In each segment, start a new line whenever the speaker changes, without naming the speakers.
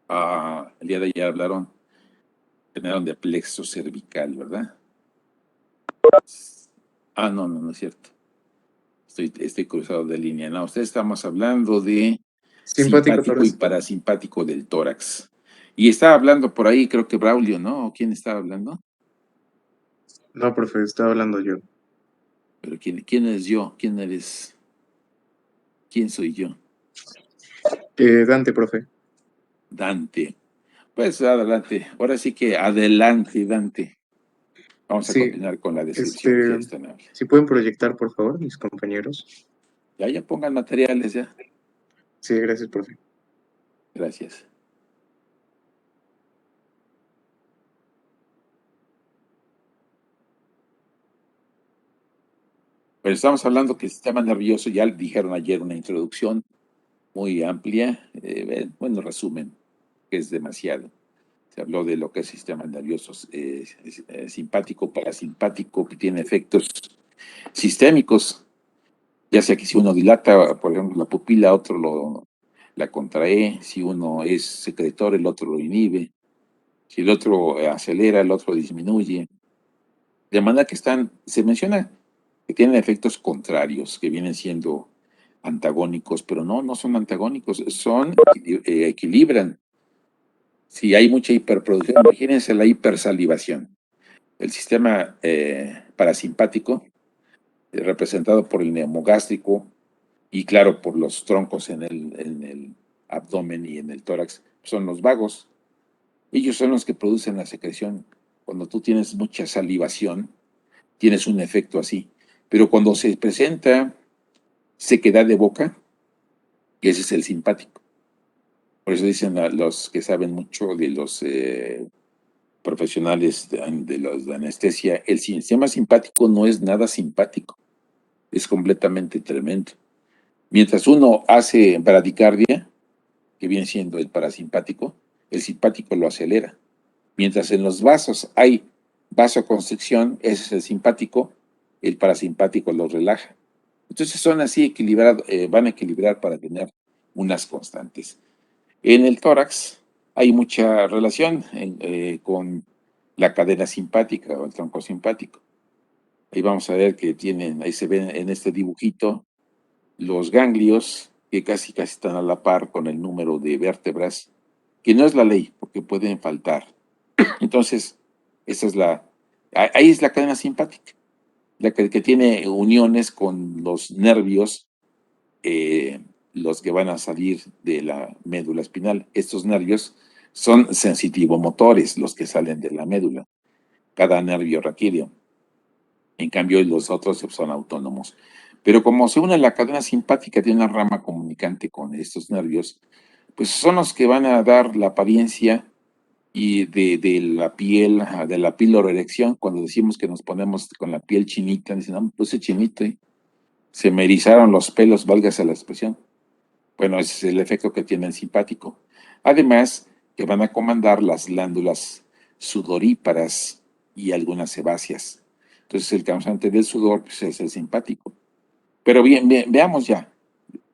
El día de ayer hablaron de plexo cervical, ¿verdad? No es cierto. Estoy cruzado de línea. No, ustedes estamos hablando de
Simpático
simpático y
torácico.
parasimpático del tórax. Y estaba hablando por ahí, creo que Braulio, ¿no? ¿O quién estaba hablando?
No, profe, estaba hablando yo.
Pero ¿quién es yo? ¿Quién eres? ¿Quién soy yo?
Dante, profe.
Dante. Pues adelante. Ahora sí que adelante, Dante. Vamos a
Sí,
continuar con la descripción, si eres tan amable.
si pueden proyectar, por favor, mis compañeros.
Ya pongan materiales ya.
Sí, gracias, profe.
Gracias. Pero estamos hablando que el sistema nervioso, ya dijeron ayer una introducción muy amplia, bueno, resumen, que es demasiado. Se habló de lo que es sistema nervioso simpático, parasimpático, que tiene efectos sistémicos, ya sea que si uno dilata, por ejemplo, la pupila, la contrae, si uno es secretor, el otro lo inhibe, si el otro acelera, el otro disminuye. De manera que se menciona que tienen efectos contrarios, que vienen siendo antagónicos, pero no son antagónicos, equilibran. Si hay mucha hiperproducción, imagínense la hipersalivación. El sistema parasimpático, representado por el neumogástrico y claro, por los troncos en el abdomen y en el tórax, son los vagos. Ellos son los que producen la secreción. Cuando tú tienes mucha salivación, tienes un efecto así. Pero cuando se presenta sequedad de boca, ese es el simpático. Por eso dicen los que saben mucho de los profesionales de los de anestesia, el sistema simpático no es nada simpático, es completamente tremendo. Mientras uno hace bradicardia, que viene siendo el parasimpático, el simpático lo acelera. Mientras en los vasos hay vasoconstricción, ese es el simpático, el parasimpático lo relaja. Entonces son así equilibrados, van a equilibrar para tener unas constantes. En el tórax hay mucha relación con la cadena simpática o el tronco simpático. Ahí vamos a ver que ahí se ven en este dibujito los ganglios que casi están a la par con el número de vértebras, que no es la ley, porque pueden faltar. Entonces, esa es ahí es la cadena simpática, la que tiene uniones con los nervios, eh, los que van a salir de la médula espinal. Estos nervios son sensitivomotores, los que salen de la médula, cada nervio raquídeo. En cambio, los otros son autónomos. Pero como se une la cadena simpática, tiene una rama comunicante con estos nervios, pues son los que van a dar la apariencia y de la pilorerección, cuando decimos que nos ponemos con la piel chinita, dicen, no, me puse chinito y se me erizaron los pelos, válgase la expresión. Bueno, ese es el efecto que tiene el simpático. Además, que van a comandar las glándulas sudoríparas y algunas sebáceas. Entonces, el causante del sudor pues, es el simpático. Pero bien, veamos ya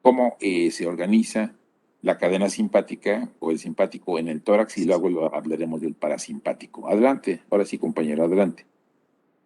cómo se organiza la cadena simpática o el simpático en el tórax y luego hablaremos del parasimpático. Adelante, ahora sí, compañero, adelante.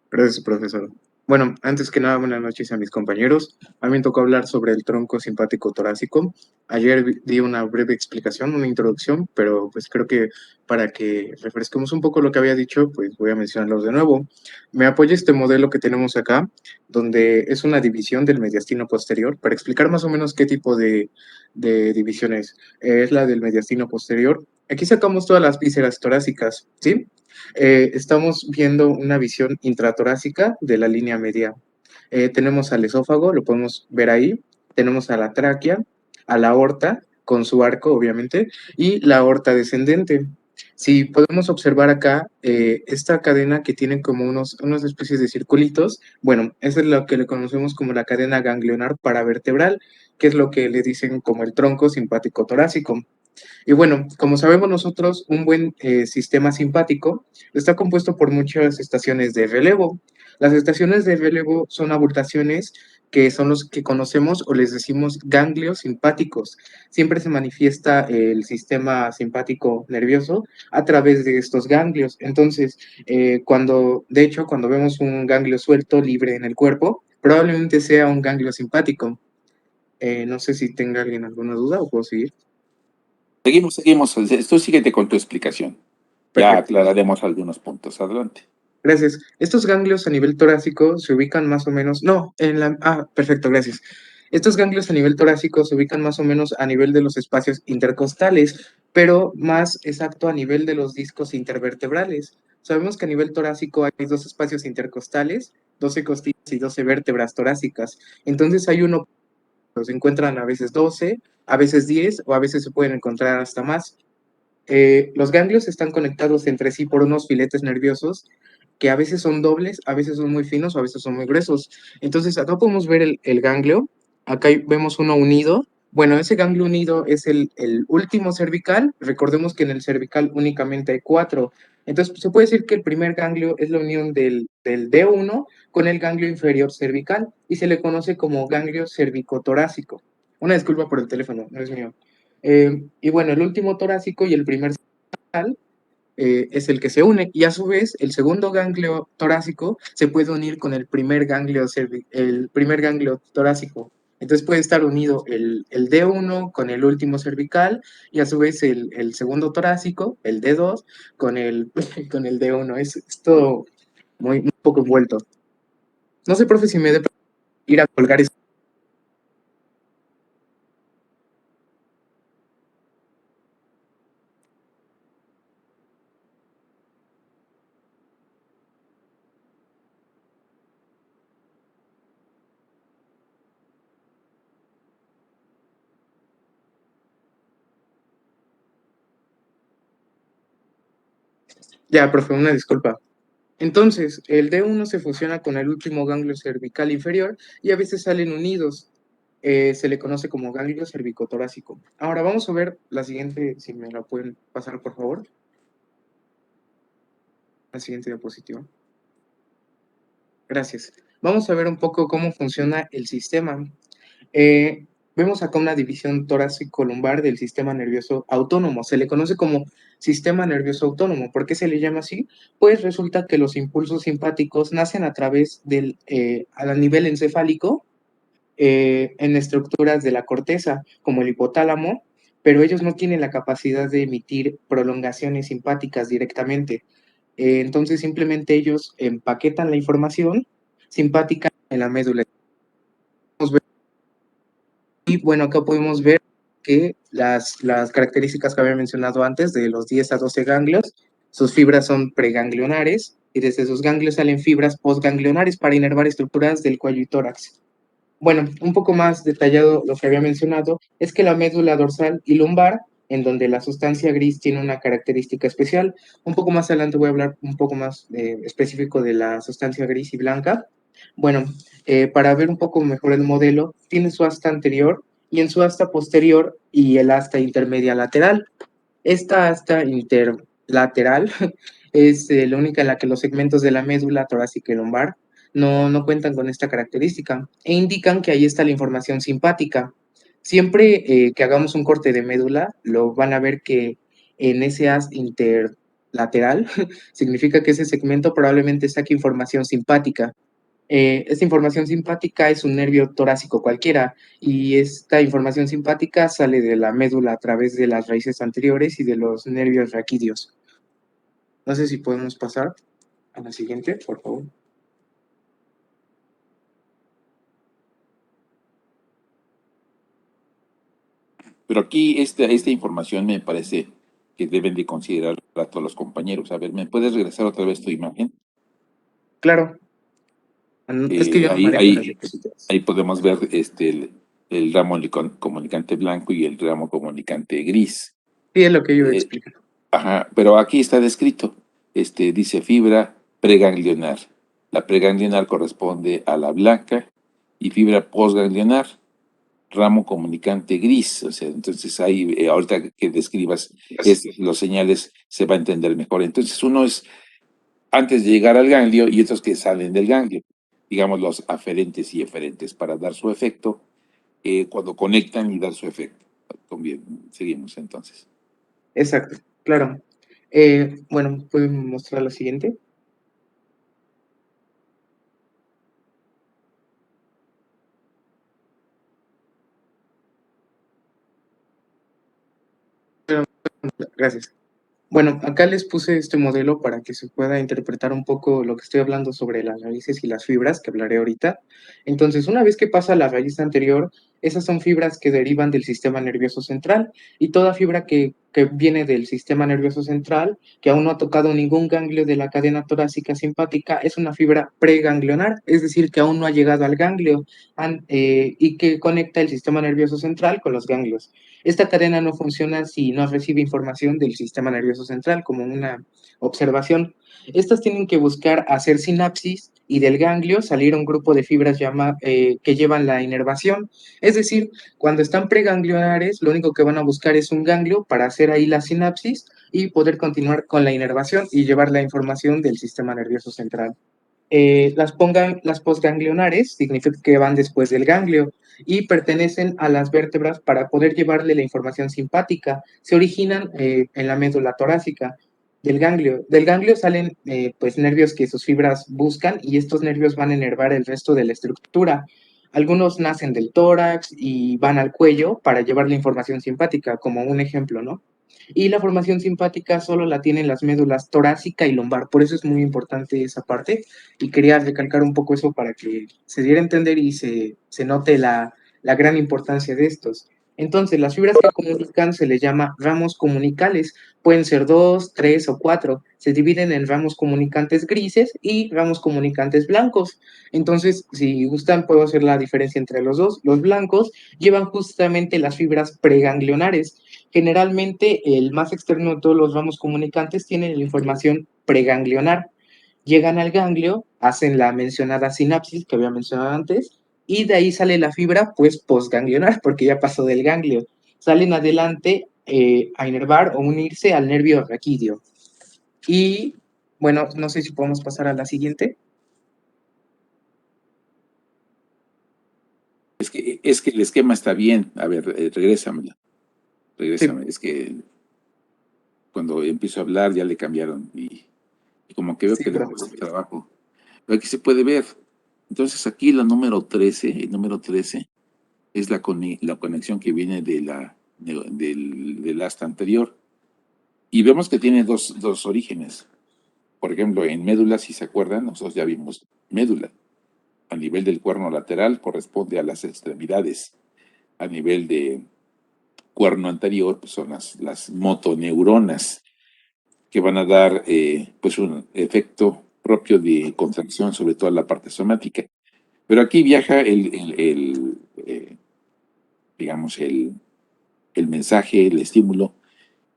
Gracias, profesor. Bueno, antes que nada, buenas noches a mis compañeros. A mí me tocó hablar sobre el tronco simpático torácico. Ayer di una breve explicación, una introducción, pero pues creo que para que refresquemos un poco lo que había dicho, pues voy a mencionarlos de nuevo. Me apoya este modelo que tenemos acá, donde es una división del mediastino posterior, para explicar más o menos qué tipo de división es. Es la del mediastino posterior. Aquí sacamos todas las vísceras torácicas, ¿sí? Estamos viendo una visión intratorácica de la línea media. Tenemos al esófago, lo podemos ver ahí, tenemos a la tráquea, a la aorta, con su arco, obviamente, y la aorta descendente. Si podemos observar acá esta cadena que tiene como unas especies de circulitos, bueno, eso es lo que le conocemos como la cadena ganglionar paravertebral, que es lo que le dicen como el tronco simpático torácico. Y bueno, como sabemos nosotros, un buen sistema simpático está compuesto por muchas estaciones de relevo. Las estaciones de relevo son abultaciones que son los que conocemos o les decimos ganglios simpáticos. Siempre se manifiesta el sistema simpático nervioso a través de estos ganglios. Entonces, de hecho, cuando vemos un ganglio suelto, libre en el cuerpo, probablemente sea un ganglio simpático. No sé si tenga alguien alguna duda o puedo seguir.
Seguimos. Tú síguete con tu explicación. Ya
Perfecto.
aclararemos algunos puntos. Adelante.
Gracias. Estos ganglios a nivel torácico se ubican más o menos, no, perfecto, gracias. Estos ganglios a nivel torácico se ubican más o menos a nivel de los espacios intercostales, pero más exacto a nivel de los discos intervertebrales. Sabemos que a nivel torácico hay dos espacios intercostales, 12 costillas y 12 vértebras torácicas. Entonces hay uno, se encuentran a veces 12, a veces 10 o a veces se pueden encontrar hasta más. Los ganglios están conectados entre sí por unos filetes nerviosos que a veces son dobles, a veces son muy finos o a veces son muy gruesos. Entonces, acá podemos ver el ganglio, acá vemos uno unido. Bueno, ese ganglio unido es el último cervical. Recordemos que en el cervical únicamente hay cuatro. Entonces, se puede decir que el primer ganglio es la unión del D1 con el ganglio inferior cervical y se le conoce como ganglio cervicotorácico. Una disculpa por el teléfono, no es mío. Y bueno, el último torácico y el primer cervical es el que se une y a su vez el segundo ganglio torácico se puede unir con el primer ganglio torácico. Entonces puede estar unido el D1 con el último cervical y a su vez el segundo torácico, el D2, con el D1. Es todo muy un poco envuelto. No sé, profe, si me dé para ir a colgar esto. Ya, profe, una disculpa. Entonces, el D1 se fusiona con el último ganglio cervical inferior y a veces salen unidos. Se le conoce como ganglio cervicotorácico. Ahora vamos a ver la siguiente, si me la pueden pasar, por favor. La siguiente diapositiva. Gracias. Vamos a ver un poco cómo funciona el sistema. Eh, Vemos acá una división torácico-lumbar del sistema nervioso autónomo. Se le conoce como sistema nervioso autónomo. ¿Por qué se le llama así? Pues resulta que los impulsos simpáticos nacen a través a nivel encefálico, en estructuras de la corteza, como el hipotálamo, pero ellos no tienen la capacidad de emitir prolongaciones simpáticas directamente. Entonces simplemente ellos empaquetan la información simpática en la médula. Y bueno, acá podemos ver que las características que había mencionado antes de los 10 a 12 ganglios, sus fibras son preganglionares y desde sus ganglios salen fibras postganglionares para inervar estructuras del cuello y tórax. Bueno, un poco más detallado lo que había mencionado es que la médula dorsal y lumbar, en donde la sustancia gris tiene una característica especial. Un poco más adelante voy a hablar un poco más específico de la sustancia gris y blanca. Bueno, para ver un poco mejor el modelo, tiene su asta anterior y en su asta posterior y el asta intermedia lateral. Esta asta interlateral es la única en la que los segmentos de la médula torácica y lumbar no cuentan con esta característica e indican que ahí está la información simpática. Siempre que hagamos un corte de médula, lo van a ver que en ese haz interlateral significa que ese segmento probablemente saque información simpática. Esta información simpática es un nervio torácico cualquiera y esta información simpática sale de la médula a través de las raíces anteriores y de los nervios raquídeos. No sé si podemos pasar a la siguiente, por favor.
Pero aquí esta información me parece que deben de considerar a todos los compañeros. A ver, ¿me puedes regresar otra vez tu imagen?
Claro, es que yo no
Ahí,
manejo las
ahí,
diapositivas.
ahí podemos ver el ramo comunicante blanco y el ramo comunicante gris.
Sí, es lo que yo
Eh,
explico.
ajá, pero aquí está descrito. Dice fibra preganglionar. La preganglionar corresponde a la blanca y fibra postganglionar, ramo comunicante gris. O sea, entonces ahí, ahorita que describas los señales, se va a entender mejor. Entonces, uno es antes de llegar al ganglio y otros que salen del ganglio. digamos, los aferentes y eferentes para dar su efecto cuando conectan y dar su efecto. Bien, seguimos entonces.
Exacto, claro. Bueno, ¿pueden mostrar la siguiente? Gracias. Bueno, acá les puse este modelo para que se pueda interpretar un poco lo que estoy hablando sobre las raíces y las fibras, que hablaré ahorita. Entonces, una vez que pasa la raíz anterior, esas son fibras que derivan del sistema nervioso central y toda fibra que viene del sistema nervioso central, que aún no ha tocado ningún ganglio de la cadena torácica simpática, es una fibra preganglionar, es decir, que aún no ha llegado al ganglio y que conecta el sistema nervioso central con los ganglios. Esta cadena no funciona si no recibe información del sistema nervioso central, como una observación. Estas tienen que buscar hacer sinapsis y del ganglio salir un grupo de fibras que llevan la inervación. Es decir, cuando están preganglionares, lo único que van a buscar es un ganglio para hacer ahí la sinapsis y poder continuar con la inervación y llevar la información del sistema nervioso central. Las postganglionares significa que van después del ganglio y pertenecen a las vértebras para poder llevarle la información simpática. Se originan en la médula torácica del ganglio. Del ganglio salen pues nervios que sus fibras buscan y estos nervios van a inervar el resto de la estructura. Algunos nacen del tórax y van al cuello para llevar la información simpática, como un ejemplo, ¿no? Y la formación simpática solo la tienen las médulas torácica y lumbar. Por eso es muy importante esa parte y quería recalcar un poco eso para que se diera a entender y se note la gran importancia de estos. Entonces, las fibras que comunican se les llama ramos comunicales. Pueden ser dos, tres o cuatro. Se dividen en ramos comunicantes grises y ramos comunicantes blancos. Entonces, si gustan, puedo hacer la diferencia entre los dos. Los blancos llevan justamente las fibras preganglionares. Generalmente, el más externo de todos los ramos comunicantes tiene la información preganglionar. Llegan al ganglio, hacen la mencionada sinapsis que había mencionado antes, y de ahí sale la fibra, pues, postganglionar, porque ya pasó del ganglio. Salen adelante a inervar o unirse al nervio raquídeo. Y, bueno, no sé si podemos pasar a la siguiente.
Es que el esquema está bien. A ver, regrésamela.
Sí,
Regrésame. Es que cuando empiezo a hablar ya le cambiaron y como que veo
sí,
que le
profe.
cuesta trabajo. Pero aquí se puede ver. Entonces aquí la número 13, el número 13 es la conexión que viene del asta anterior. Y vemos que tiene dos orígenes. Por ejemplo, en médula, si se acuerdan, nosotros ya vimos médula. A nivel del cuerno lateral corresponde a las extremidades. A nivel de cuerno anterior, pues son las motoneuronas que van a dar pues un efecto propio de contracción sobre toda la parte somática. Pero aquí viaja digamos, el mensaje, el estímulo,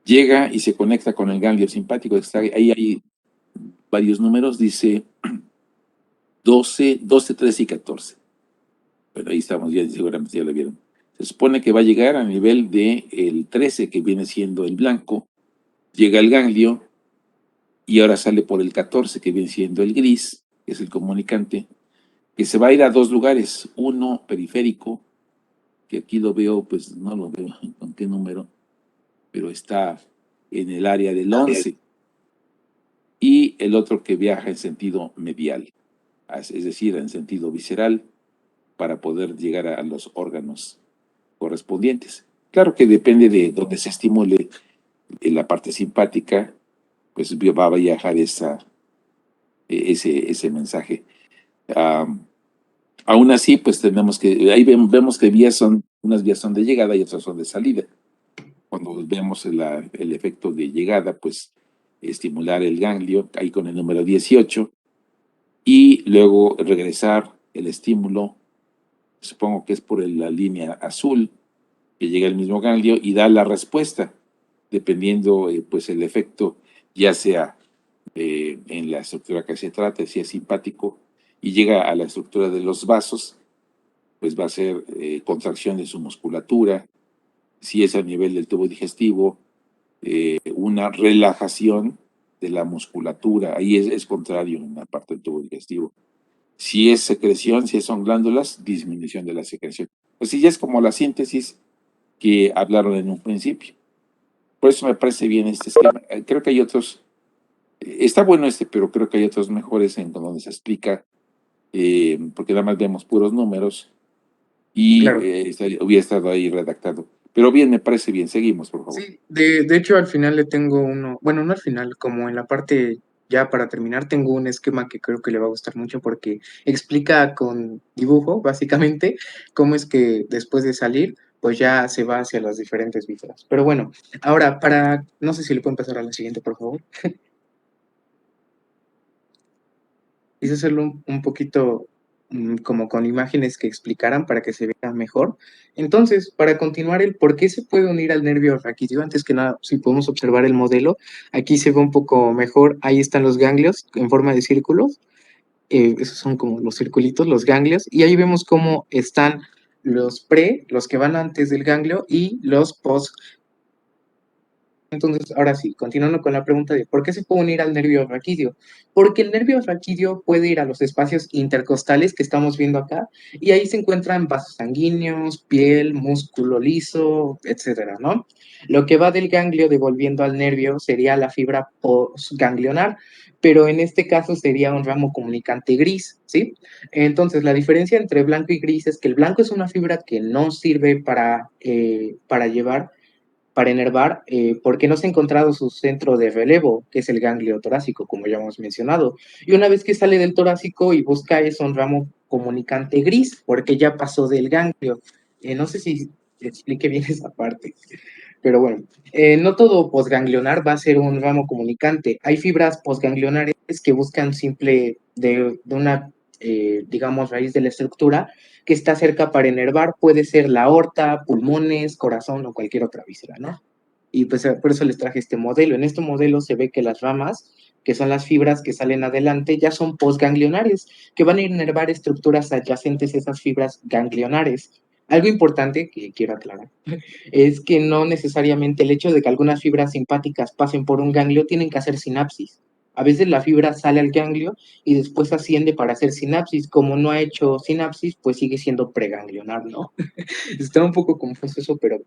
llega y se conecta con el ganglio simpático. Ahí hay varios números, dice 12, 13 y 14. Pero ahí estamos, ya seguramente ya lo vieron. Se supone que va a llegar a nivel del 13, que viene siendo el blanco, llega el ganglio y ahora sale por el 14, que viene siendo el gris, que es el comunicante, que se va a ir a dos lugares, uno periférico, que aquí lo veo, pues no lo veo con qué número, pero está en el área del 11, y el otro que viaja en sentido medial, es decir, en sentido visceral, para poder llegar a los órganos correspondientes. Claro que depende de donde se estimule la parte simpática, pues va a viajar ese mensaje. Aún así, pues tenemos que, ahí vemos que unas vías son de llegada y otras son de salida. Cuando vemos el efecto de llegada, pues estimular el ganglio, ahí con el número 18, y luego regresar el estímulo, supongo que es por la línea azul, que llega el mismo ganglio y da la respuesta, dependiendo pues el efecto, ya sea en la estructura que se trate, si es simpático, y llega a la estructura de los vasos, pues va a ser contracción de su musculatura, si es a nivel del tubo digestivo, una relajación de la musculatura, ahí es contrario en la parte del tubo digestivo. Si es secreción, si son glándulas, disminución de la secreción. Pues sí, ya es como la síntesis que hablaron en un principio. Por eso me parece bien este esquema. Creo que hay otros, está bueno este, pero creo que hay otros mejores en donde se explica, porque nada más vemos puros números y
Claro.
hubiera estado ahí redactado. Pero bien, me parece bien. Seguimos, por favor.
Sí, de hecho al final le tengo uno, bueno, no al final, como en la parte ya para terminar, tengo un esquema que creo que le va a gustar mucho porque explica con dibujo, básicamente, cómo es que después de salir, pues ya se va hacia las diferentes vísceras. Pero bueno, ahora para, no sé si le pueden pasar a la siguiente, por favor. Quise hacerlo un poquito como con imágenes que explicaran para que se vea mejor. Entonces, para continuar el por qué se puede unir al nervio raquídeo, antes que nada, si podemos observar el modelo, aquí se ve un poco mejor, ahí están los ganglios en forma de círculos, esos son como los circulitos, los ganglios, y ahí vemos cómo están los pre, los que van antes del ganglio, y los post. Entonces, ahora sí, continuando con la pregunta de ¿por qué se puede unir al nervio raquídeo? Porque el nervio raquídeo puede ir a los espacios intercostales que estamos viendo acá y ahí se encuentran vasos sanguíneos, piel, músculo liso, etcétera, ¿no? Lo que va del ganglio devolviendo al nervio sería la fibra postganglionar, pero en este caso sería un ramo comunicante gris, ¿sí? Entonces, la diferencia entre blanco y gris es que el blanco es una fibra que no sirve para llevar para enervar, porque no se ha encontrado su centro de relevo, que es el ganglio torácico, como ya hemos mencionado. Y una vez que sale del torácico y busca es un ramo comunicante gris, porque ya pasó del ganglio. No sé si explique bien esa parte, pero bueno, no todo posganglionar va a ser un ramo comunicante. Hay fibras posganglionares que buscan simple de una, digamos, raíz de la estructura que está cerca para enervar. Puede ser la aorta, pulmones, corazón o cualquier otra víscera, ¿no? Y pues por eso les traje este modelo. En este modelo se ve que las ramas, que son las fibras que salen adelante, ya son postganglionares, que van a inervar estructuras adyacentes a esas fibras ganglionares. Algo importante que quiero aclarar es que no necesariamente el hecho de que algunas fibras simpáticas pasen por un ganglio tienen que hacer sinapsis. A veces la fibra sale al ganglio y después asciende para hacer sinapsis. Como no ha hecho sinapsis, pues sigue siendo preganglionar, ¿no? Está un poco confuso eso, pero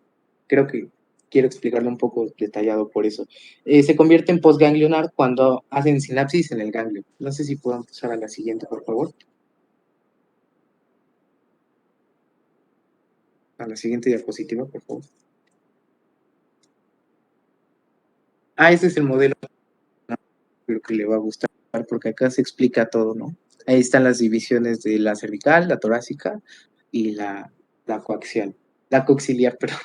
creo que quiero explicarlo un poco detallado por eso. Se convierte en postganglionar cuando hacen sinapsis en el ganglio. No sé si puedan pasar a la siguiente, por favor. A la siguiente diapositiva, por favor. Ese es el modelo. Creo que le va a gustar porque acá se explica todo, ¿no? Ahí están las divisiones de la cervical, la torácica y la coaxial, la coxiliar, perdón.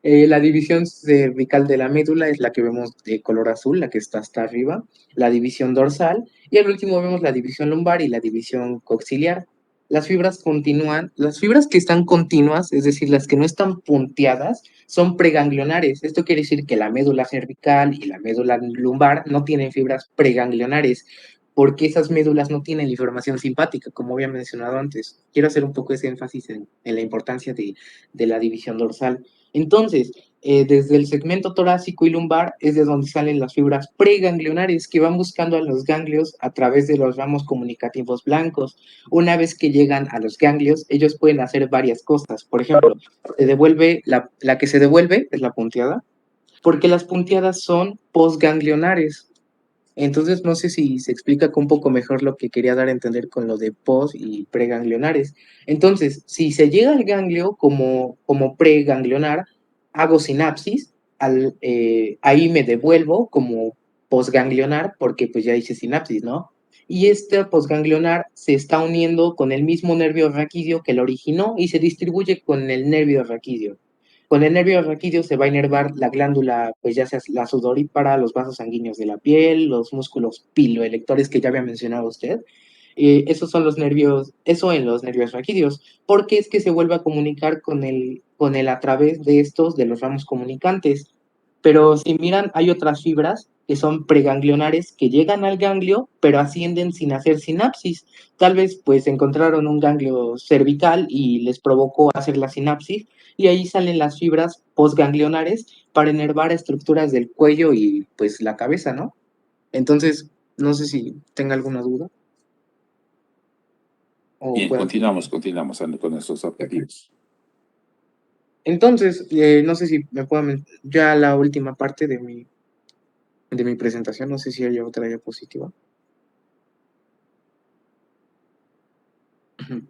La división cervical de la médula es la que vemos de color azul, la que está hasta arriba, la división dorsal, y al último vemos la división lumbar y la división coxiliar. Las fibras continúan, las fibras que están continuas, es decir, las que no están punteadas, son preganglionares. Esto quiere decir que la médula cervical y la médula lumbar no tienen fibras preganglionares, porque esas médulas no tienen la información simpática, como había mencionado antes. Quiero hacer un poco ese énfasis en la importancia de la división dorsal. Entonces, desde el segmento torácico y lumbar es de donde salen las fibras preganglionares que van buscando a los ganglios a través de los ramos comunicativos blancos. Una vez que llegan a los ganglios, ellos pueden hacer varias cosas. Por ejemplo, se devuelve, la que se devuelve es la punteada, porque las punteadas son postganglionares. Entonces, no sé si se explica con un poco mejor lo que quería dar a entender con lo de post y preganglionares. Entonces, si se llega al ganglio como preganglionar, hago sinapsis, ahí me devuelvo como postganglionar porque pues ya hice sinapsis, ¿no? Y este postganglionar se está uniendo con el mismo nervio raquídeo que lo originó y se distribuye con el nervio raquídeo. Con el nervio raquídeo se va a inervar la glándula, pues ya sea la sudorípara, los vasos sanguíneos de la piel, los músculos piloelectores que ya había mencionado usted. Esos son los nervios, eso en los nervios raquídeos, porque es que se vuelve a comunicar con el a través de estos, de los ramos comunicantes. Pero si miran, hay otras fibras que son preganglionares que llegan al ganglio, pero ascienden sin hacer sinapsis. Tal vez pues encontraron un ganglio cervical y les provocó hacer la sinapsis, y ahí salen las fibras postganglionares para enervar estructuras del cuello y pues la cabeza, ¿no? Entonces, no sé si tenga alguna duda. o
Bien,
puedo continuar.
continuamos con nuestros
Perfecto.
objetivos.
Entonces, no sé si me puedo, ya la última parte de mi presentación, no sé si haya otra diapositiva. Ujú.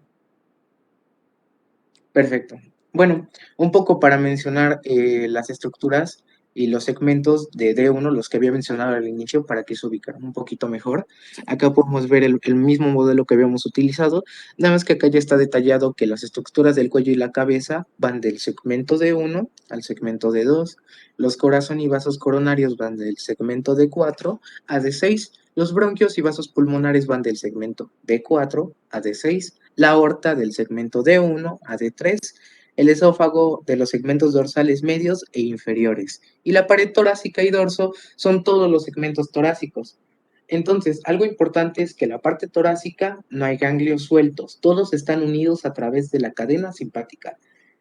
Perfecto. Bueno, un poco para mencionar las estructuras y los segmentos de D1, los que había mencionado al inicio, para que se ubicaran un poquito mejor. Acá podemos ver el mismo modelo que habíamos utilizado, nada más que acá ya está detallado que las estructuras del cuello y la cabeza van del segmento D1 al segmento D2, los corazón y vasos coronarios van del segmento D4 a D6, los bronquios y vasos pulmonares van del segmento D4 a D6, la aorta del segmento D1 a D3, el esófago de los segmentos dorsales medios e inferiores, y la pared torácica y dorso son todos los segmentos torácicos. Entonces, algo importante es que la parte torácica no hay ganglios sueltos, todos están unidos a través de la cadena simpática.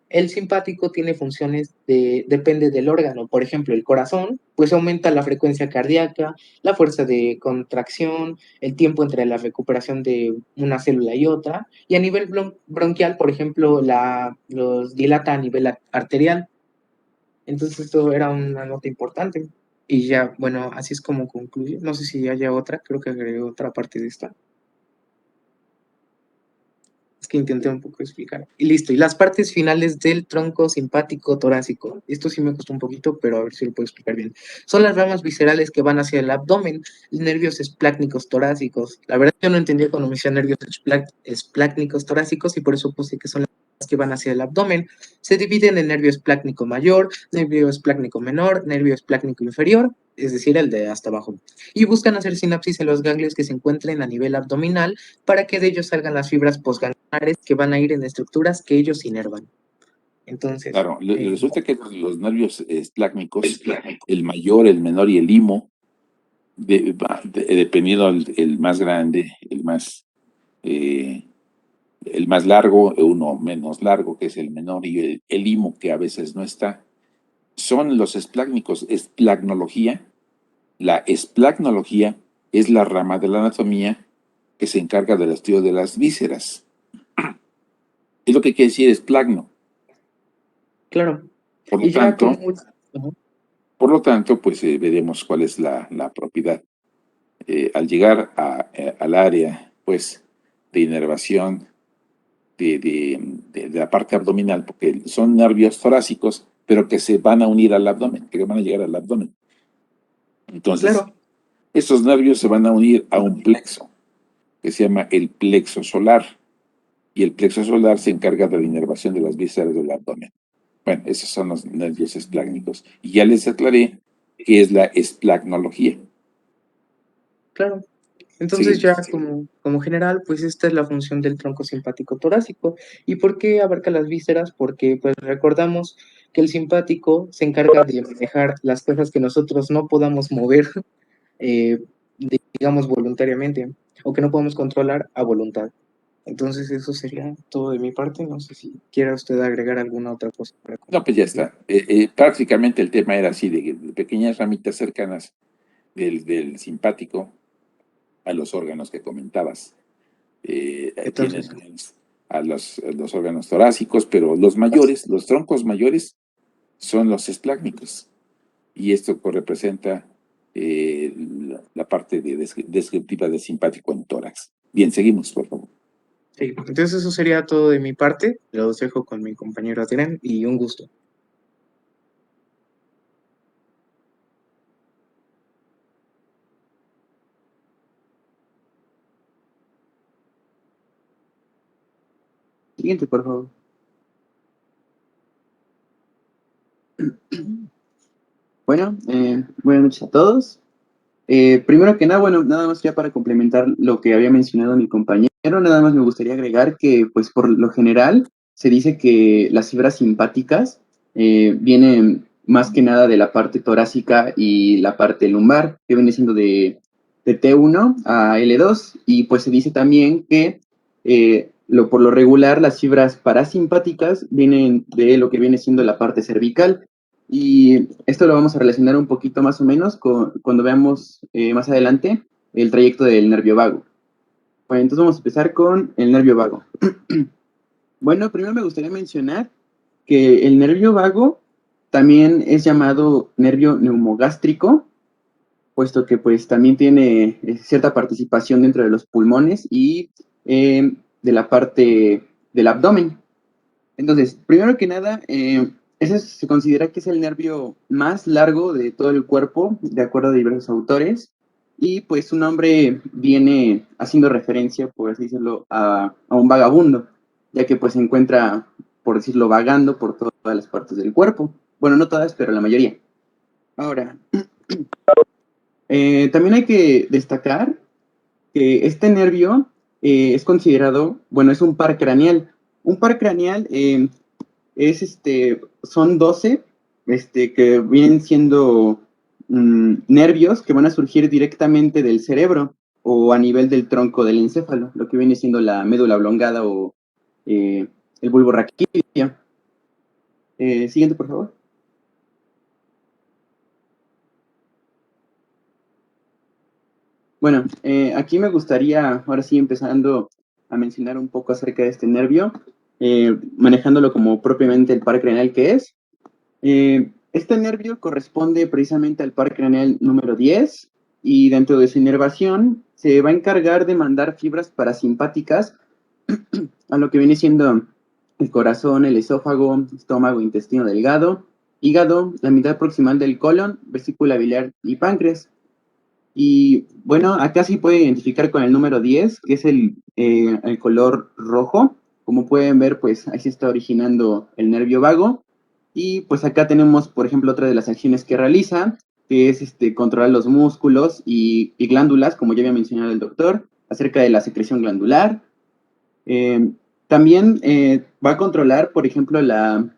El simpático tiene funciones depende del órgano. Por ejemplo, el corazón, pues aumenta la frecuencia cardíaca, la fuerza de contracción, el tiempo entre la recuperación de una célula y otra. Y a nivel bronquial, por ejemplo, los dilata a nivel arterial. Entonces, esto era una nota importante. Y ya, bueno, así es como concluye. No sé si haya otra, creo que agregué otra parte de esta. Es que intenté un poco explicar. Y listo. Y las partes finales del tronco simpático torácico. Esto sí me costó un poquito, pero a ver si lo puedo explicar bien. Son las ramas viscerales que van hacia el abdomen, nervios esplácnicos torácicos. La verdad yo no entendía cuando me decían nervios esplácnicos torácicos y por eso puse que son las que van hacia el abdomen. Se dividen en nervio esplácnico mayor, nervio esplácnico menor, nervio esplácnico inferior, es decir, el de hasta abajo. Y buscan hacer sinapsis en los ganglios que se encuentren a nivel abdominal para que de ellos salgan las fibras postgangliares que van a ir en estructuras que ellos inervan. Entonces,
Claro, resulta que los nervios esplácnicos, el mayor, el menor y el himo, dependiendo el más grande, eh, el más largo, uno menos largo, que es el menor, y el himo, que a veces no está, son los esplácnicos. Esplagnología, la esplagnología es la rama de la anatomía que se encarga del estudio de las vísceras. Es lo que quiere decir esplagno.
claro.
Por lo
Y ya como...
tanto, por lo tanto, pues veremos cuál es la propiedad. Al llegar al área, pues, de inervación de la parte abdominal, porque son nervios torácicos, pero que se van a unir al abdomen, que van a llegar al abdomen. Entonces,
Claro,
esos nervios se van a unir a un plexo, que se llama el plexo solar, y el plexo solar se encarga de la inervación de las vísceras del abdomen. Bueno, esos son los nervios esplácnicos. Y ya les aclaré qué es la esplagnología.
claro. Entonces ya
Seguimos.
como general, pues esta es la función del tronco simpático torácico. ¿Y por qué abarca las vísceras? Porque pues recordamos que el simpático se encarga de manejar las cosas que nosotros no podamos mover, eh, digamos, voluntariamente, o que no podemos controlar a voluntad. Entonces eso sería todo de mi parte. No sé si quiera usted agregar alguna otra cosa para
No, pues ya
concluir.
está. Prácticamente el tema era así, de pequeñas ramitas cercanas del simpático a los órganos que comentabas.
Entonces,
Tienen a los órganos torácicos, pero los mayores, los troncos mayores, son los esplácnicos. Y esto representa la parte descriptiva del simpático en tórax. Bien, seguimos, por favor.
sí, entonces eso sería todo de mi parte. Los dejo con mi compañero Adrián y un gusto.
Siguiente, por favor. Bueno, buenas noches a todos. Primero que nada, bueno, nada más ya para complementar lo que había mencionado mi compañero, nada más me gustaría agregar que, pues, por lo general, se dice que las fibras simpáticas vienen más que nada de la parte torácica y la parte lumbar, que viene siendo de T1 a L2, y pues se dice también que por lo regular las fibras parasimpáticas vienen de lo que viene siendo la parte cervical, y esto lo vamos a relacionar un poquito más o menos cuando veamos más adelante el trayecto del nervio vago. Bueno, entonces vamos a empezar con el nervio vago. Bueno, primero me gustaría mencionar que el nervio vago también es llamado nervio neumogástrico, puesto que pues también tiene cierta participación dentro de los pulmones y de la parte del abdomen. Entonces, primero que nada, ese se considera que es el nervio más largo de todo el cuerpo, de acuerdo a diversos autores, y pues su nombre viene haciendo referencia, por así decirlo, a un vagabundo, ya que pues se encuentra, por decirlo, vagando por todas las partes del cuerpo. Bueno, no todas, pero la mayoría. Ahora, también hay que destacar que este nervio es considerado, bueno, es un par craneal. Un par craneal son 12 que vienen siendo nervios que van a surgir directamente del cerebro o a nivel del tronco del encéfalo, lo que viene siendo la médula oblongada o el bulbo raquídeo. Siguiente, por favor. Bueno, aquí me gustaría, ahora sí, empezando a mencionar un poco acerca de este nervio, manejándolo como propiamente el par craneal que es. Este nervio corresponde precisamente al par craneal número 10 y dentro de su inervación se va a encargar de mandar fibras parasimpáticas a lo que viene siendo el corazón, el esófago, estómago, intestino delgado, hígado, la mitad proximal del colon, vesícula biliar y páncreas. Y bueno, acá sí puede identificar con el número 10, que es el color rojo. Como pueden ver, pues ahí se está originando el nervio vago. Y pues acá tenemos, por ejemplo, otra de las acciones que realiza, que es controlar los músculos y glándulas, como ya había mencionado el doctor, acerca de la secreción glandular. También va a controlar, por ejemplo, la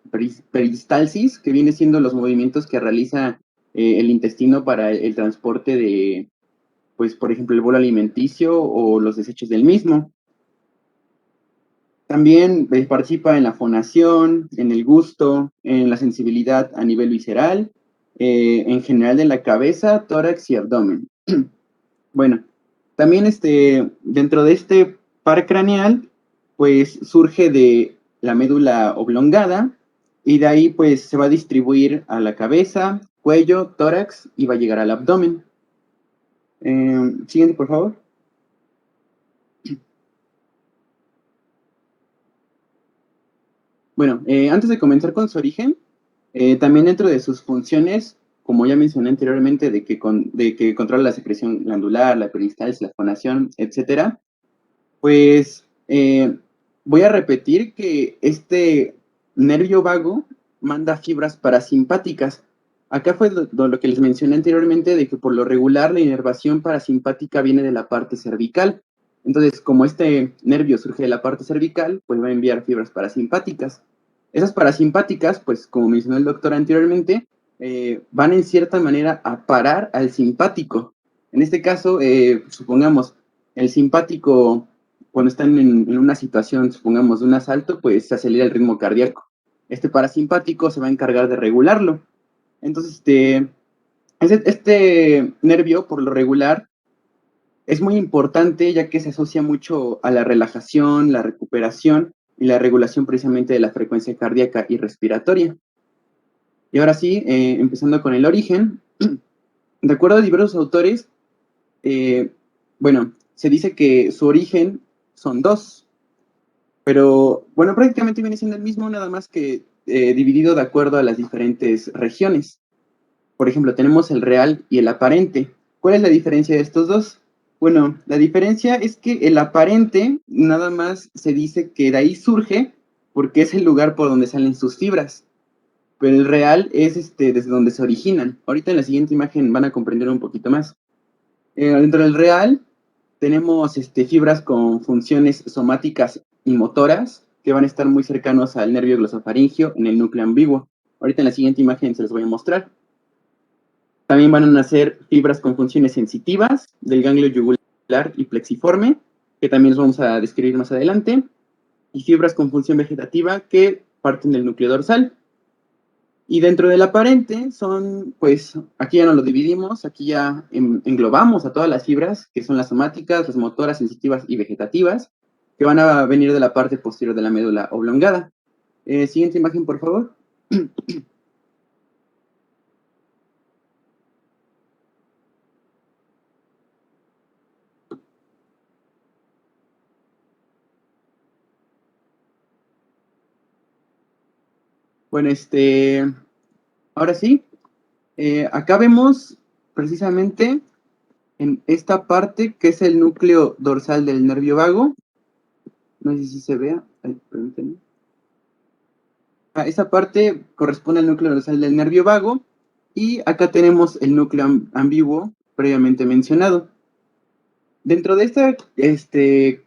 peristalsis, que viene siendo los movimientos que realiza el intestino para el transporte de, pues, por ejemplo, el bolo alimenticio o los desechos del mismo. También participa en la fonación, en el gusto, en la sensibilidad a nivel visceral, en general de la cabeza, tórax y abdomen. Bueno, también dentro de este par craneal, pues surge de la médula oblongada y de ahí pues se va a distribuir a la cabeza, cuello, tórax y va a llegar al abdomen. Siguiente, por favor. Bueno, antes de comenzar con su origen, también dentro de sus funciones, como ya mencioné anteriormente, de que controla la secreción glandular, la peristalsis, la fonación, etcétera, pues voy a repetir que este nervio vago manda fibras parasimpáticas. Acá fue lo que les mencioné anteriormente, de que por lo regular la inervación parasimpática viene de la parte cervical. Entonces, como este nervio surge de la parte cervical, pues va a enviar fibras parasimpáticas. Esas parasimpáticas, pues como mencionó el doctor anteriormente, van en cierta manera a parar al simpático. En este caso, supongamos, el simpático, cuando están en una situación, supongamos, de un asalto, pues se acelera el ritmo cardíaco. Este parasimpático se va a encargar de regularlo. Entonces, este nervio, por lo regular, es muy importante ya que se asocia mucho a la relajación, la recuperación y la regulación precisamente de la frecuencia cardíaca y respiratoria. Y ahora sí, empezando con el origen, de acuerdo a diversos autores, bueno, se dice que su origen son dos, pero bueno, prácticamente viene siendo el mismo, nada más que dividido de acuerdo a las diferentes regiones. Por ejemplo, tenemos el real y el aparente. ¿Cuál es la diferencia de estos dos? Bueno, la diferencia es que el aparente nada más se dice que de ahí surge porque es el lugar por donde salen sus fibras, pero el real es desde donde se originan. Ahorita en la siguiente imagen van a comprender un poquito más. Dentro del real tenemos fibras con funciones somáticas y motoras que van a estar muy cercanos al nervio glosofaringio en el núcleo ambiguo. Ahorita en la siguiente imagen se los voy a mostrar. También van a nacer fibras con funciones sensitivas del ganglio yugular y plexiforme, que también los vamos a describir más adelante, y fibras con función vegetativa que parten del núcleo dorsal. Y dentro del aparente son, pues, aquí ya no lo dividimos, aquí ya englobamos a todas las fibras, que son las somáticas, las motoras, sensitivas y vegetativas, que van a venir de la parte posterior de la médula oblongada. Siguiente imagen, por favor. Bueno, ahora sí, acá vemos precisamente en esta parte que es el núcleo dorsal del nervio vago. No sé si se vea. Ay, permítanme. Esa parte corresponde al núcleo dorsal del nervio vago y acá tenemos el núcleo ambiguo previamente mencionado. Dentro de esta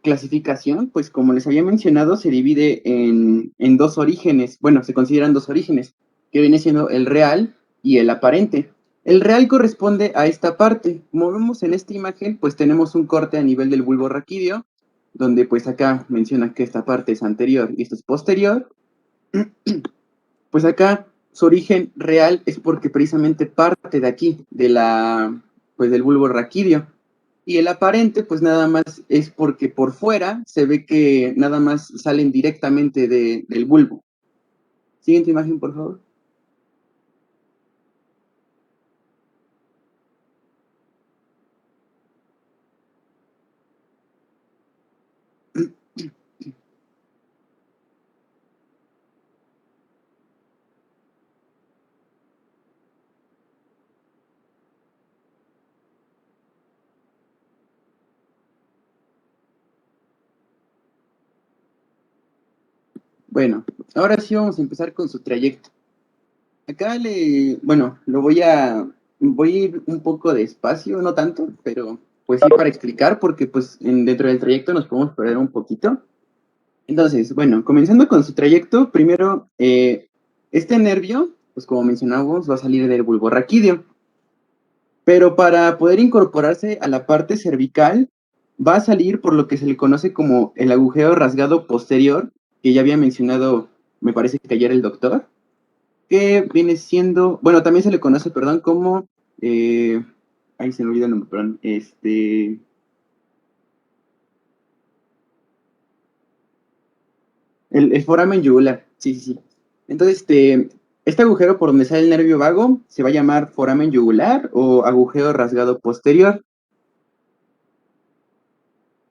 clasificación, pues como les había mencionado, se divide en dos orígenes. Bueno, se consideran dos orígenes, que viene siendo el real y el aparente. El real corresponde a esta parte. Como vemos en esta imagen, pues tenemos un corte a nivel del bulbo raquídeo, donde pues acá menciona que esta parte es anterior y esto es posterior. Pues acá su origen real es porque precisamente parte de aquí, pues del bulbo raquídeo. Y el aparente, pues nada más es porque por fuera se ve que nada más salen directamente del bulbo. Siguiente imagen, por favor. Bueno, ahora sí vamos a empezar con su trayecto. Acá bueno, voy a ir un poco despacio, no tanto, pero pues sí para explicar, porque pues dentro del trayecto nos podemos perder un poquito. Entonces, bueno, comenzando con su trayecto, primero, este nervio, pues como mencionamos, va a salir del bulbo raquídeo, pero para poder incorporarse a la parte cervical, va a salir por lo que se le conoce como el agujero rasgado posterior, que ya había mencionado, me parece que ayer el doctor, que viene siendo, bueno, también se le conoce, perdón, como, ahí se me olvida el nombre, perdón, el foramen yugular, sí, sí, sí. Entonces, este agujero por donde sale el nervio vago se va a llamar foramen yugular o agujero rasgado posterior.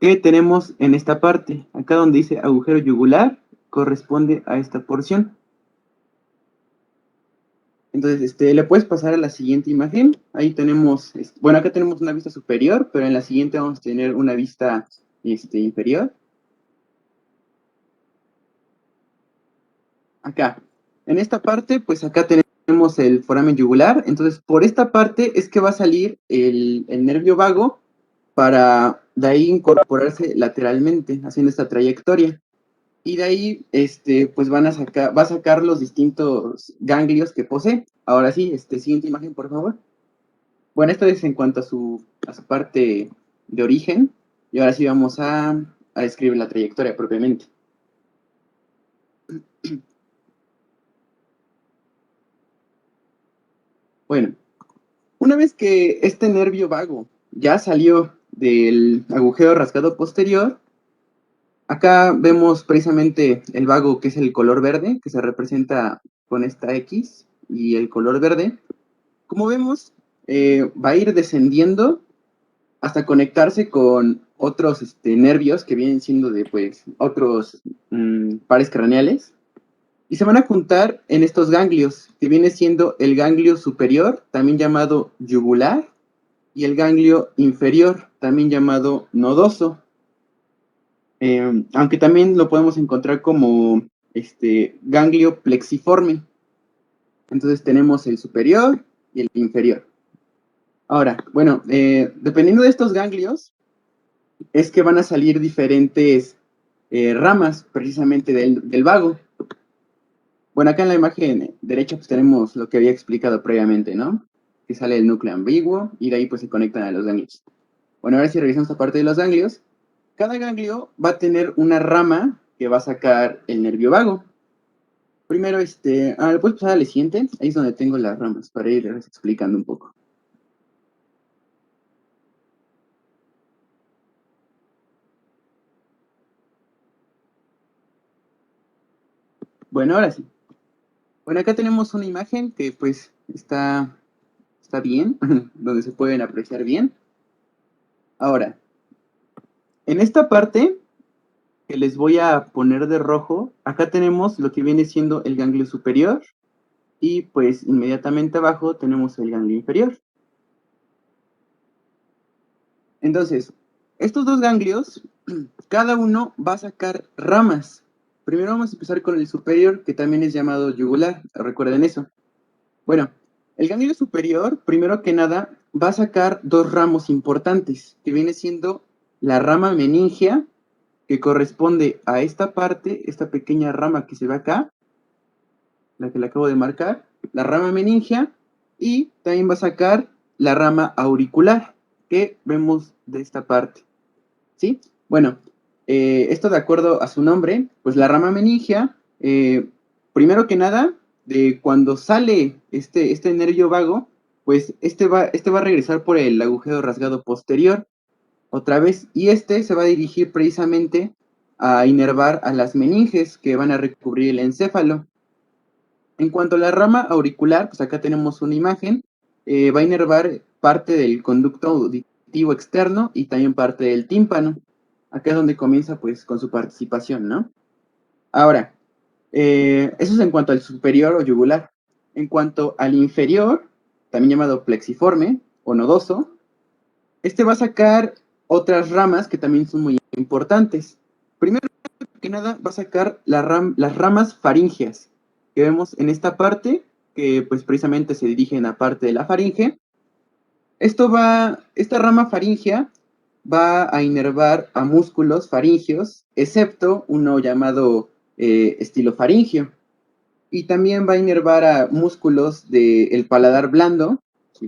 ¿Qué tenemos en esta parte? Acá donde dice agujero yugular, corresponde a esta porción. Entonces, le puedes pasar a la siguiente imagen. Ahí tenemos, bueno, acá tenemos una vista superior, pero en la siguiente vamos a tener una vista inferior. Acá. En esta parte, pues acá tenemos el foramen yugular. Entonces, por esta parte es que va a salir el nervio vago para de ahí incorporarse lateralmente, haciendo esta trayectoria. Y de ahí, pues va a sacar los distintos ganglios que posee. Ahora sí, siguiente imagen, por favor. Bueno, esto es en cuanto a su parte de origen. Y ahora sí vamos a describir la trayectoria propiamente. Bueno, una vez que este nervio vago ya salió del agujero rasgado posterior, acá vemos precisamente el vago que es el color verde, que se representa con esta X y el color verde. Como vemos, va a ir descendiendo hasta conectarse con otros nervios que vienen siendo de pues otros pares craneales y se van a juntar en estos ganglios, que viene siendo el ganglio superior, también llamado yugular, y el ganglio inferior, también llamado nodoso. Aunque también lo podemos encontrar como ganglio plexiforme. Entonces tenemos el superior y el inferior. Ahora, bueno, dependiendo de estos ganglios, es que van a salir diferentes ramas precisamente del vago. Bueno, acá en la imagen derecha pues tenemos lo que había explicado previamente, ¿no? Que sale el núcleo ambiguo y de ahí pues se conectan a los ganglios. Bueno, ahora si revisamos esta parte de los ganglios, cada ganglio va a tener una rama que va a sacar el nervio vago. Primero, puedes pasar al siguiente. Ahí es donde tengo las ramas para ir explicando un poco. Bueno, ahora sí. Bueno, acá tenemos una imagen que pues está bien, donde se pueden apreciar bien. Ahora, en esta parte que les voy a poner de rojo, acá tenemos lo que viene siendo el ganglio superior y pues inmediatamente abajo tenemos el ganglio inferior. Entonces, estos dos ganglios, cada uno va a sacar ramas. Primero vamos a empezar con el superior, que también es llamado yugular, recuerden eso. Bueno, el ganglio superior, primero que nada, va a sacar dos ramos importantes, que viene siendo la rama meningea, que corresponde a esta parte, esta pequeña rama que se ve acá, la que le acabo de marcar, la rama meningea, y también va a sacar la rama auricular, que vemos de esta parte, ¿sí? Bueno, esto de acuerdo a su nombre, pues la rama meningea, primero que nada, de cuando sale este nervio vago, pues este va a regresar por el agujero rasgado posterior, otra vez, y se va a dirigir precisamente a inervar a las meninges que van a recubrir el encéfalo. En cuanto a la rama auricular, pues acá tenemos una imagen, va a inervar parte del conducto auditivo externo y también parte del tímpano. Acá es donde comienza pues con su participación, ¿no? Ahora, eso es en cuanto al superior o yugular. En cuanto al inferior, también llamado plexiforme o nodoso, va a sacar otras ramas que también son muy importantes. Primero que nada, va a sacar las ramas faringeas, que vemos en esta parte, que pues precisamente se dirigen a parte de la faringe. Esta rama faringea va a inervar a músculos faringeos, excepto uno llamado estilofaringio. Y también va a inervar a músculos del paladar blando,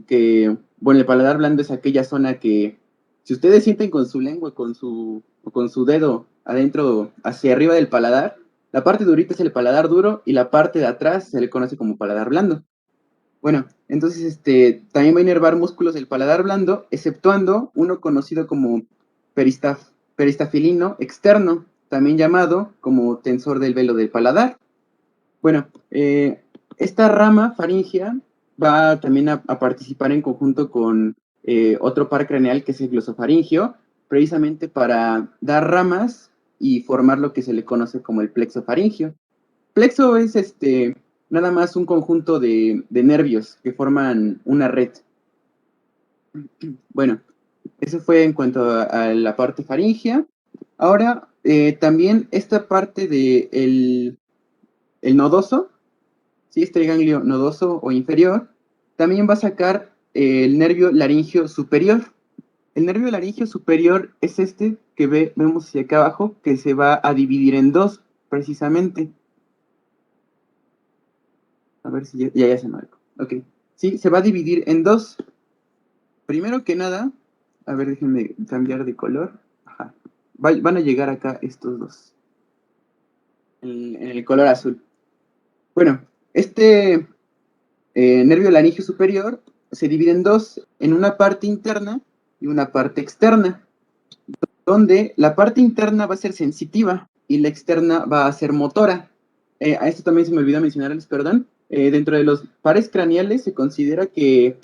que, bueno, el paladar blando es aquella zona que, si ustedes sienten con su lengua o con su dedo adentro, hacia arriba del paladar, la parte durita es el paladar duro y la parte de atrás se le conoce como paladar blando. Bueno, entonces también va a inervar músculos del paladar blando, exceptuando uno conocido como peristafilino externo, también llamado como tensor del velo del paladar. Bueno, esta rama faringea va también a participar en conjunto con otro par craneal que es el glosofaringio, precisamente para dar ramas y formar lo que se le conoce como el plexo faringio. Plexo es nada más un conjunto de nervios que forman una red. Bueno, eso fue en cuanto a la parte faringea. Ahora, también esta parte de el nodoso, ¿sí? Este ganglio nodoso o inferior, también va a sacar el nervio laringio superior. El nervio laringio superior es este que vemos hacia acá abajo, que se va a dividir en dos, precisamente. A ver si ya se marcó. Ok. Sí, se va a dividir en dos. Primero que nada, a ver, déjenme cambiar de color. Ajá. Van a llegar acá estos dos. En el color azul. Bueno, nervio laringio superior se divide en dos, en una parte interna y una parte externa, donde la parte interna va a ser sensitiva y la externa va a ser motora. A esto también se me olvidó mencionarles, perdón. Dentro de los pares craneales se considera que,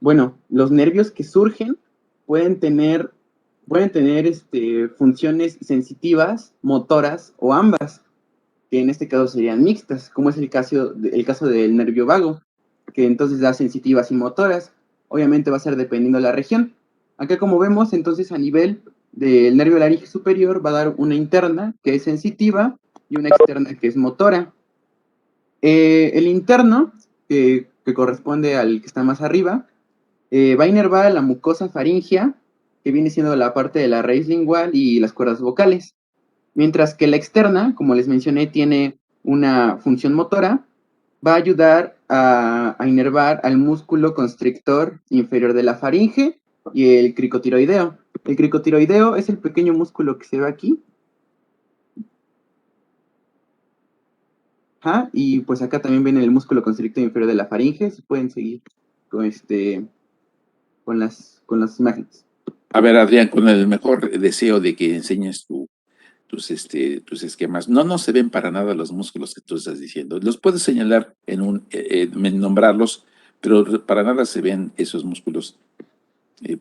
bueno, los nervios que surgen pueden tener funciones sensitivas, motoras o ambas, que en este caso serían mixtas, como es el caso del nervio vago, que entonces da sensitivas y motoras. Obviamente va a ser dependiendo de la región. Acá, como vemos, entonces a nivel del nervio laringio superior va a dar una interna que es sensitiva y una externa que es motora. El interno, que corresponde al que está más arriba, va a inervar a la mucosa faringea, que viene siendo la parte de la raíz lingual y las cuerdas vocales. Mientras que la externa, como les mencioné, tiene una función motora, va a ayudar a inervar al músculo constrictor inferior de la faringe y el cricotiroideo. El cricotiroideo es el pequeño músculo que se ve aquí. Ajá, y pues acá también viene el músculo constrictor inferior de la faringe. Si pueden seguir con con las imágenes.
A ver, Adrián, con el mejor deseo de que enseñes tus esquemas. No, no se ven para nada los músculos que tú estás diciendo. Los puedes señalar nombrarlos, pero para nada se ven esos músculos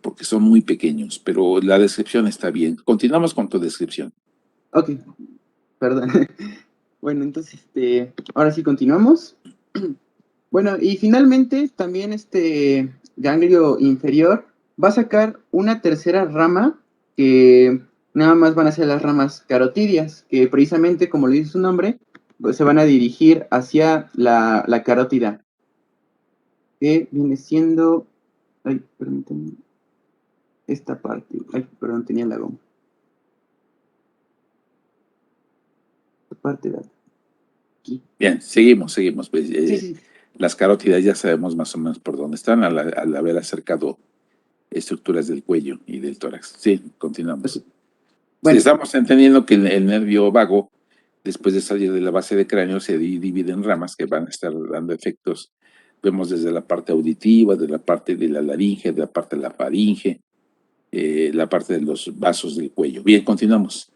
porque son muy pequeños, pero la descripción está bien. Continuamos con tu descripción.
Ok, perdón. Bueno, entonces, ahora sí continuamos. Bueno, y finalmente también este ganglio inferior va a sacar una tercera rama que nada más van a ser las ramas carotidias, que precisamente, como lo dice su nombre, pues se van a dirigir hacia la carótida, que viene siendo, ay, permítanme, esta parte, ay, perdón, tenía la goma. Esta parte de aquí.
Bien, seguimos. Pues,
Sí, sí,
las carótidas ya sabemos más o menos por dónde están al haber acercado estructuras del cuello y del tórax. Sí, continuamos.
ok.
Sí,
Bueno,
estamos entendiendo que el nervio vago, después de salir de la base de cráneo, se divide en ramas que van a estar dando efectos. Vemos desde la parte auditiva, de la parte de la laringe, de la parte de la faringe, la parte de los vasos del cuello. Bien, continuamos.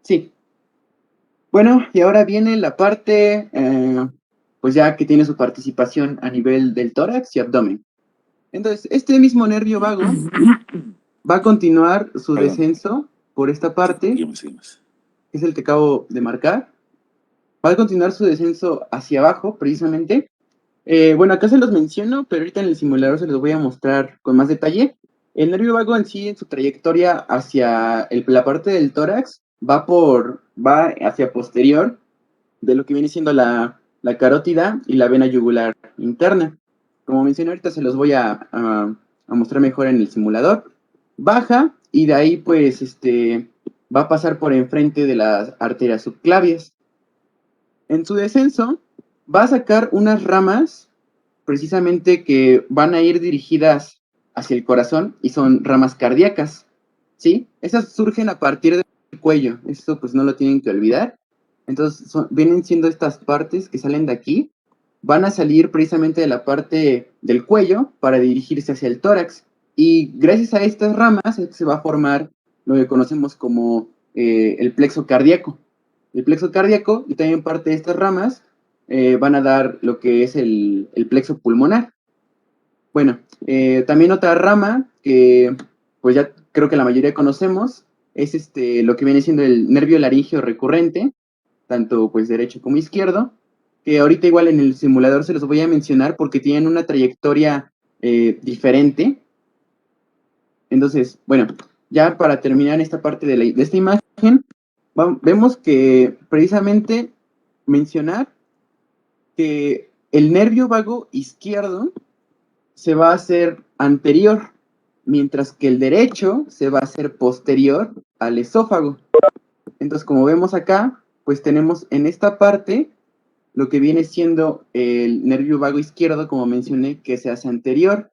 sí. Bueno, y ahora viene la parte, pues ya que tiene su participación a nivel del tórax y abdomen. Entonces, este mismo nervio vago va a continuar su
Perdón,
descenso por esta parte,
seguimos.
que es el que acabo de marcar. Va a continuar su descenso hacia abajo, precisamente. Bueno, acá se los menciono, pero ahorita en el simulador se los voy a mostrar con más detalle. El nervio vago en sí, en su trayectoria hacia la parte del tórax, va hacia posterior de lo que viene siendo la carótida y la vena yugular interna. Como mencioné ahorita, se los voy a mostrar mejor en el simulador. Baja y de ahí pues va a pasar por enfrente de las arterias subclavias. En su descenso va a sacar unas ramas precisamente que van a ir dirigidas hacia el corazón y son ramas cardíacas, ¿sí? Esas surgen a partir del cuello, esto pues no lo tienen que olvidar. Entonces vienen siendo estas partes que salen de aquí, van a salir precisamente de la parte del cuello para dirigirse hacia el tórax. Y gracias a estas ramas se va a formar lo que conocemos como el plexo cardíaco. El plexo cardíaco y también parte de estas ramas van a dar lo que es el plexo pulmonar. Bueno, también otra rama que pues ya creo que la mayoría conocemos es lo que viene siendo el nervio laríngeo recurrente, tanto pues derecho como izquierdo, que ahorita igual en el simulador se los voy a mencionar porque tienen una trayectoria diferente. Entonces, bueno, ya para terminar esta parte de esta imagen, vemos que precisamente mencionar que el nervio vago izquierdo se va a hacer anterior, mientras que el derecho se va a hacer posterior al esófago. Entonces, como vemos acá, pues tenemos en esta parte lo que viene siendo el nervio vago izquierdo, como mencioné, que se hace anterior,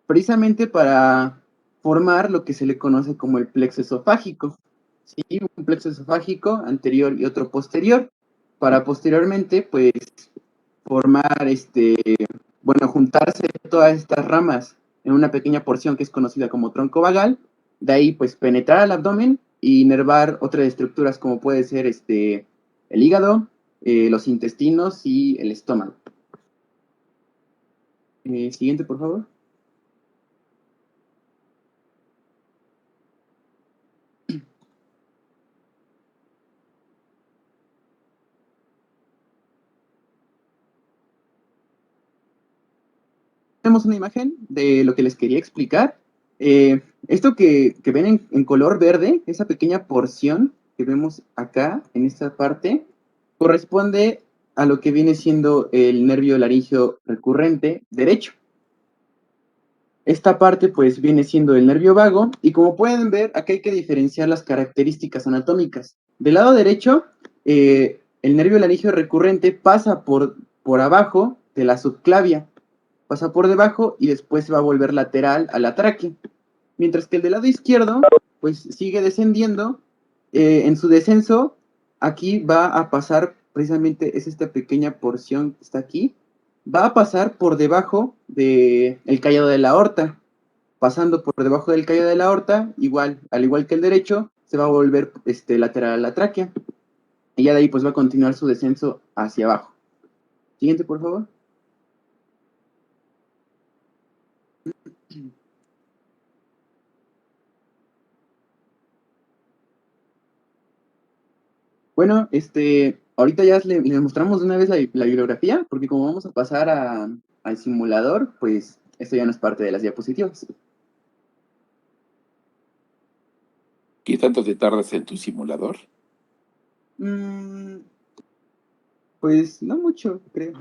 precisamente para formar lo que se le conoce como el plexo esofágico. ¿Sí? Un plexo esofágico anterior y otro posterior, para posteriormente, pues, formar bueno, juntarse todas estas ramas en una pequeña porción que es conocida como tronco vagal, de ahí pues penetrar al abdomen y inervar otras estructuras como puede ser el hígado, los intestinos y el estómago. Siguiente, por favor. Tenemos una imagen de lo que les quería explicar. Esto que ven en color verde, esa pequeña porción que vemos acá en esta parte, corresponde a lo que viene siendo el nervio laríngeo recurrente derecho. Esta parte pues viene siendo el nervio vago y como pueden ver, acá hay que diferenciar las características anatómicas. Del lado derecho, el nervio laríngeo recurrente pasa por abajo de la subclavia, pasa por debajo y después se va a volver lateral a la tráquea. Mientras que el del lado izquierdo, pues sigue descendiendo. En su descenso, aquí va a pasar precisamente es esta pequeña porción que está aquí, va a pasar por debajo del callado de la aorta. Pasando por debajo del callado de la aorta, igual, al igual que el derecho, se va a volver lateral a la tráquea. Y ya de ahí pues va a continuar su descenso hacia abajo. Siguiente, por favor. Bueno, ahorita ya le mostramos de una vez la bibliografía, porque como vamos a pasar al simulador, pues esto ya no es parte de las diapositivas.
¿Qué tanto te tardas en tu simulador?
Pues no mucho, creo.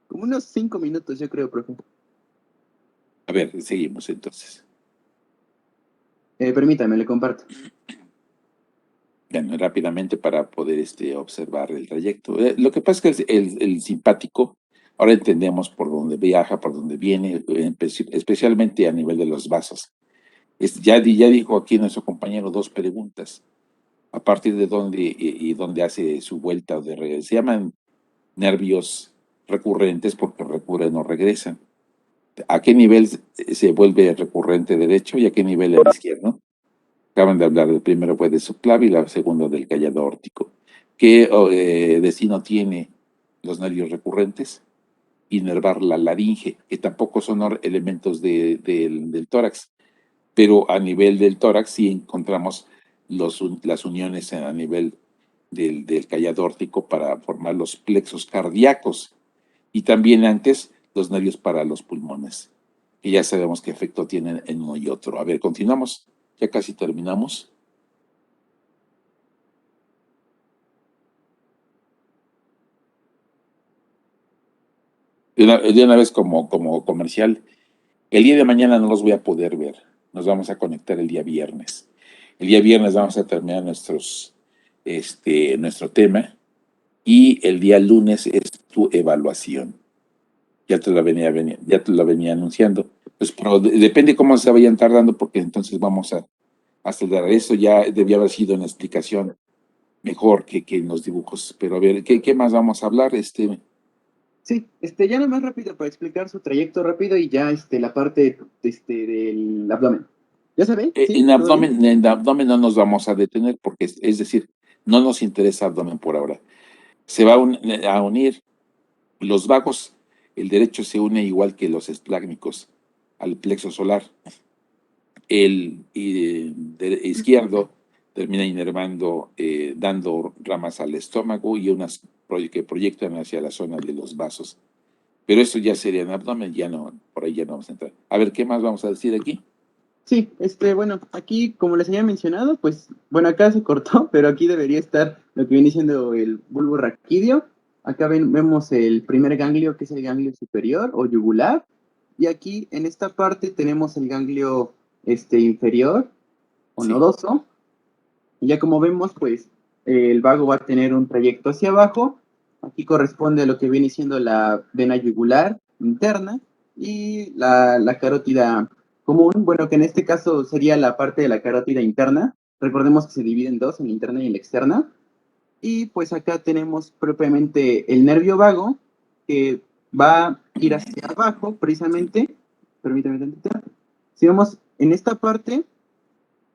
Como unos 5 minutos, yo creo, profe.
A ver, seguimos entonces.
Permítame, le comparto.
Bueno, rápidamente para poder observar el trayecto. Lo que pasa es que el simpático, ahora entendemos por dónde viaja, por dónde viene, especialmente a nivel de los vasos. Ya dijo aquí nuestro compañero dos preguntas, a partir de dónde y dónde hace su vuelta o de regreso. Se llaman nervios recurrentes porque recurren o regresan. ¿A qué nivel se vuelve recurrente derecho y a qué nivel el izquierdo? Acaban de hablar, del primero fue de subclavio y la segunda del callado órtico. ¿Qué destino tiene los nervios recurrentes? Inervar la laringe, que tampoco son elementos del tórax, pero a nivel del tórax sí encontramos las uniones a nivel del callado órtico para formar los plexos cardíacos y también antes los nervios para los pulmones, que ya sabemos qué efecto tienen en uno y otro. A ver, continuamos, ya casi terminamos. De una vez como comercial, el día de mañana no los voy a poder ver, nos vamos a conectar el día viernes. El día viernes vamos a terminar nuestro tema y el día lunes es tu evaluación. Ya te lo venía anunciando. Pues, pero depende cómo se vayan tardando, porque entonces vamos a acelerar. Eso ya debía haber sido una explicación mejor que en los dibujos. Pero a ver, ¿qué más vamos a hablar?
Sí, ya nada más rápido para explicar su trayecto rápido y ya la parte del abdomen. ¿Ya sabe? ¿Sí? ¿Todo bien?
En abdomen no nos vamos a detener porque, es decir, no nos interesa abdomen por ahora. Se va a unir los vagos, el derecho se une igual que los esplácnicos al plexo solar. El izquierdo termina inervando, dando ramas al estómago y unas que proyectan hacia la zona de los vasos. Pero eso ya sería en abdomen, ya no, por ahí ya no vamos a entrar. A ver, ¿qué más vamos a decir aquí?
Sí, bueno, aquí, como les había mencionado, pues, bueno, acá se cortó, pero aquí debería estar lo que viene siendo el bulbo raquídeo. Acá vemos el primer ganglio, que es el ganglio superior o yugular, y aquí en esta parte tenemos el ganglio inferior o
Sí.
nodoso, y ya como vemos, pues, el vago va a tener un trayecto hacia abajo. Aquí corresponde a lo que viene siendo la vena yugular interna y la carótida común, bueno, que en este caso sería la parte de la carótida interna. Recordemos que se divide en dos, en la interna y en la externa. Y pues acá tenemos propiamente el nervio vago, que va a ir hacia abajo, precisamente. Permítame tantito. Si vemos en esta parte,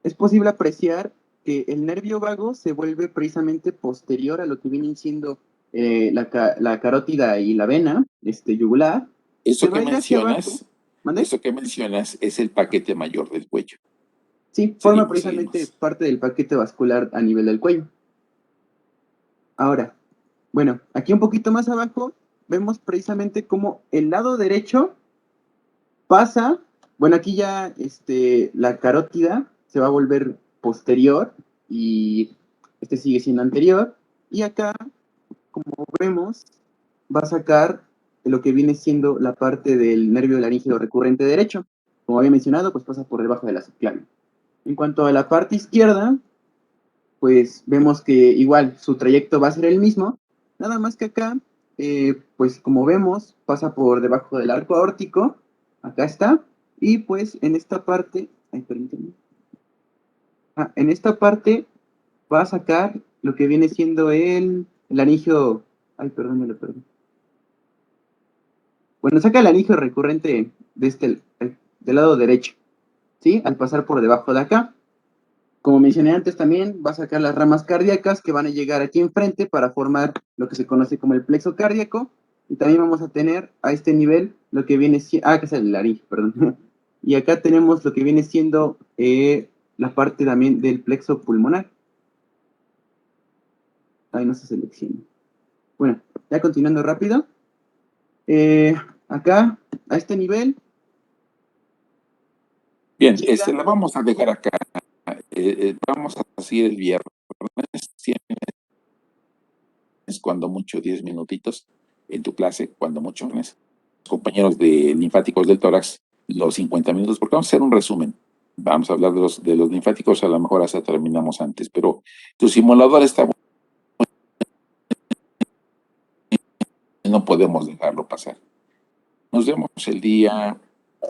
es posible apreciar que el nervio vago se vuelve precisamente posterior a lo que vienen siendo la carótida y la vena yugular. Se
Eso
va
que
a ir hacia abajo. ¿Mande?
eso que mencionas es el paquete mayor del cuello.
Sí, forma precisamente parte del paquete vascular a nivel del cuello. Ahora, bueno, aquí un poquito más abajo vemos precisamente cómo el lado derecho pasa, bueno, aquí ya la carótida se va a volver posterior y sigue siendo anterior. Y acá, como vemos, va a sacar lo que viene siendo la parte del nervio laríngeo recurrente derecho. Como había mencionado, pues pasa por debajo de la subclavia. En cuanto a la parte izquierda, pues vemos que igual su trayecto va a ser el mismo, nada más que acá, pues como vemos, pasa por debajo del arco aórtico, acá está, y pues en esta parte, permítanme, en esta parte va a sacar lo que viene siendo el anillo, ay, perdón, me lo perdí. Bueno, saca el anillo recurrente de del lado derecho, ¿sí? Al pasar por debajo de acá. Como mencioné antes también, va a sacar las ramas cardíacas que van a llegar aquí enfrente para formar lo que se conoce como el plexo cardíaco. Y también vamos a tener a este nivel lo que viene siendo, que es el laringe, perdón. Y acá tenemos lo que viene siendo la parte también del plexo pulmonar. Ahí no se selecciona. Bueno, ya continuando rápido. Acá, a este nivel.
Bien, la vamos a dejar acá. Vamos a seguir el viernes. Es cuando mucho 10 minutitos en tu clase, cuando mucho. Compañeros de linfáticos del tórax, los 50 minutos, porque vamos a hacer un resumen. Vamos a hablar de los linfáticos, a lo mejor hasta terminamos antes, pero tu simulador está bueno, no podemos dejarlo pasar. Nos vemos el día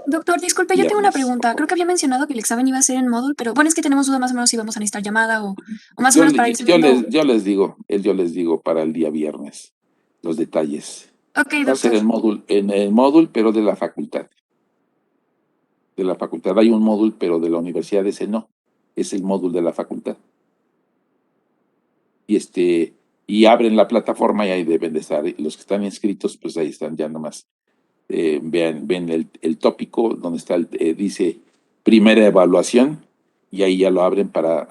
Doctor, disculpe, yo tengo una pregunta. Creo que había mencionado que el examen iba a ser en módulo, pero bueno, es que tenemos duda más o menos si vamos a necesitar llamada o más o menos para irse viendo.
Yo les digo para el día viernes los detalles.
Ok,
Va a ser
doctor.
en el módulo, pero de la facultad. De la facultad hay un módulo, pero de la universidad ese no. Es el módulo de la facultad. Y abren la plataforma y ahí deben de estar. Los que están inscritos, pues ahí están ya nomás. Ven el tópico donde está, dice primera evaluación, y ahí ya lo abren para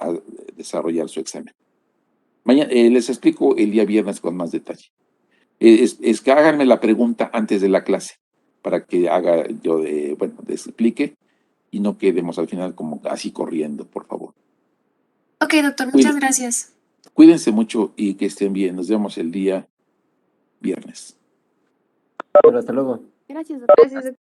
desarrollar su examen. Mañana les explico el día viernes con más detalle. Es que háganme la pregunta antes de la clase para que les explique y no quedemos al final como así corriendo, por favor.
Ok, doctor, muchas gracias.
Cuídense mucho y que estén bien. Nos vemos el día viernes.
Pero hasta luego.
Gracias, doctor.